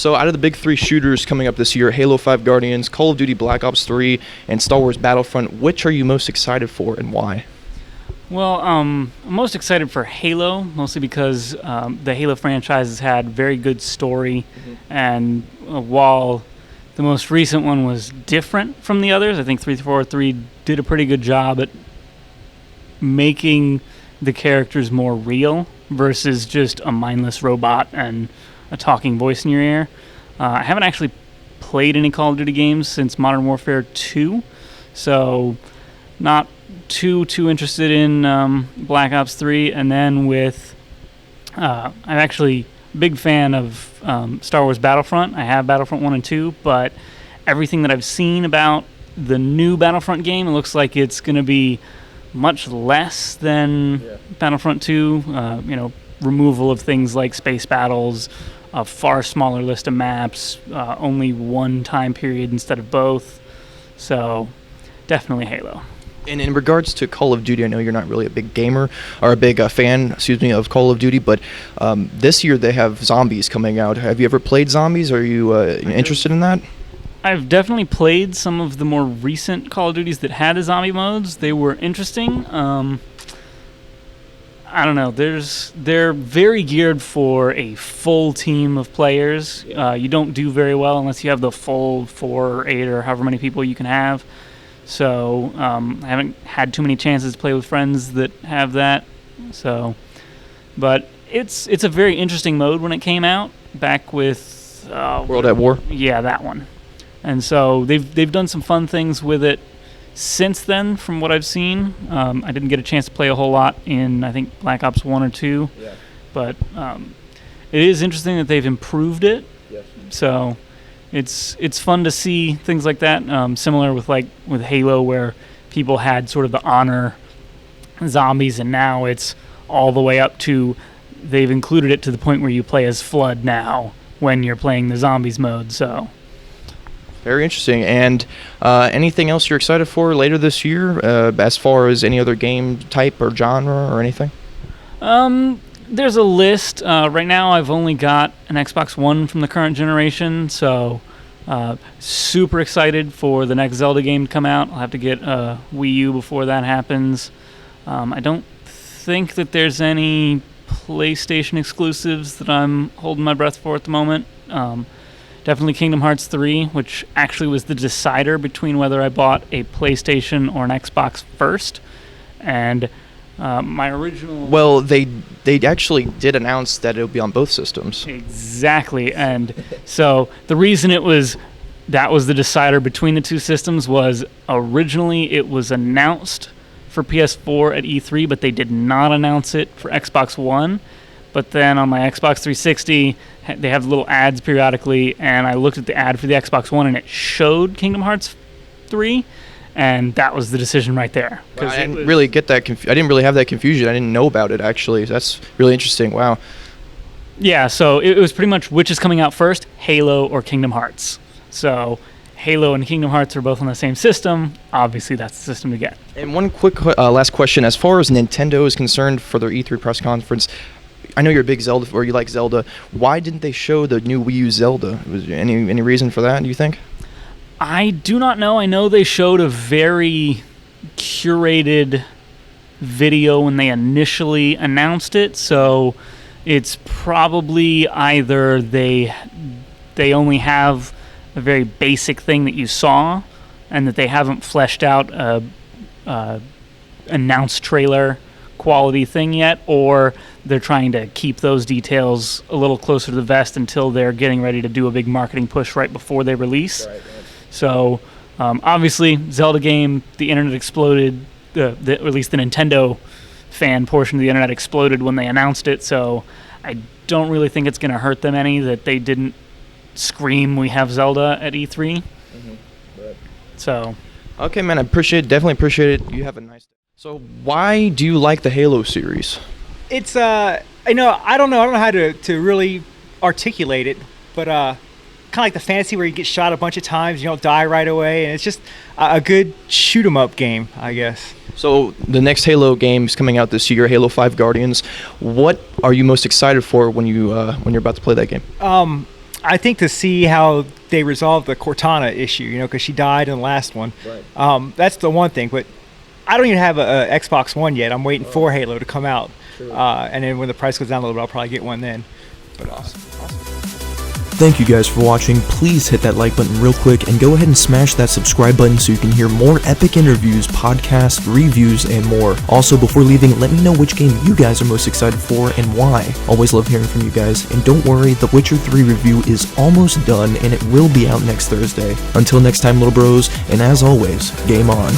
So out of the big three shooters coming up this year, Halo 5 Guardians, Call of Duty Black Ops 3, and Star Wars Battlefront, which are you most excited for and why? Well, I'm most excited for Halo, mostly because the Halo franchise has had very good story, and while the most recent one was different from the others, I think 343 did a pretty good job at making the characters more real versus just a mindless robot and a talking voice in your ear. I haven't actually played any Call of Duty games since Modern Warfare 2, so not too interested in Black Ops 3. And then with I'm actually a big fan of Star Wars Battlefront. I have Battlefront 1 and 2, but everything that I've seen about the new Battlefront game, it looks like it's going to be much less than Battlefront 2. Removal of things like space battles, a far smaller list of maps, only one time period instead of both. So definitely Halo. And in regards to Call of Duty, I know you're not really a big gamer or a big fan, of Call of Duty, but this year they have zombies coming out. Have you ever played zombies? Are you interested in that? I've definitely played some of the more recent Call of Duties that had the zombie modes. They were interesting. I don't know. They're very geared for a full team of players. You don't do very well unless you have the full 4 or 8 or however many people you can have. So I haven't had too many chances to play with friends that have that. So, but it's a very interesting mode when it came out back with World at War. Yeah, that one. And so they've done some fun things with it since then, from what I've seen. I didn't get a chance to play a whole lot in, I think, Black Ops 1 or 2. Yeah. But it is interesting that they've improved it. Yes. So it's fun to see things like that. Similar with Halo, where people had sort of the honor zombies, and now it's all the way up to they've included it to the point where you play as Flood now when you're playing the zombies mode. So very interesting. And anything else you're excited for later this year, as far as any other game type or genre or anything? There's a list. Right now I've only got an Xbox One from the current generation, so super excited for the next Zelda game to come out. I'll have to get a Wii U before that happens. I don't think that there's any PlayStation exclusives that I'm holding my breath for at the moment. Definitely Kingdom Hearts 3, which actually was the decider between whether I bought a PlayStation or an Xbox first. And my original... Well, they actually did announce that it would be on both systems. Exactly. And so the reason that was the decider between the two systems was originally it was announced for PS4 at E3, but they did not announce it for Xbox One. But then on my Xbox 360, they have little ads periodically, and I looked at the ad for the Xbox One, and it showed Kingdom Hearts 3, and that was the decision right there. Well, I didn't really get that. I didn't really have that confusion. I didn't know about it, actually. That's really interesting. Wow. Yeah, so it was pretty much which is coming out first, Halo or Kingdom Hearts. So Halo and Kingdom Hearts are both on the same system. Obviously, that's the system to get. And one quick last question. As far as Nintendo is concerned for their E3 press conference, I know you're a big Zelda, or you like Zelda. Why didn't they show the new Wii U Zelda? Was there any reason for that, do you think? I do not know. I know they showed a very curated video when they initially announced it, so it's probably either they only have a very basic thing that you saw, and that they haven't fleshed out a announced trailer quality thing yet, or they're trying to keep those details a little closer to the vest until they're getting ready to do a big marketing push right before they release. Right. So obviously Zelda game, the internet exploded, or at least the Nintendo fan portion of the internet exploded when they announced it, so I don't really think it's going to hurt them any that they didn't scream we have Zelda at E3. Mm-hmm. Right. So okay, man, definitely appreciate it. You have a nice day. So why do you like the Halo series? It's I don't know how to really articulate it, but kind of like the fantasy where you get shot a bunch of times, you don't die right away, and it's just a good shoot 'em up game, I guess. So the next Halo game is coming out this year, Halo 5 Guardians. What are you most excited for when you're about to play that game? I think to see how they resolve the Cortana issue, because she died in the last one. Right. That's the one thing. But I don't even have a Xbox One yet. I'm waiting for Halo to come out. Sure. And then when the price goes down a little bit, I'll probably get one then. But Awesome. Thank you guys for watching. Please hit that like button real quick and go ahead and smash that subscribe button so you can hear more epic interviews, podcasts, reviews, and more. Also, before leaving, let me know which game you guys are most excited for and why. Always love hearing from you guys. And don't worry, The Witcher 3 review is almost done and it will be out next Thursday. Until next time, little bros, and as always, game on.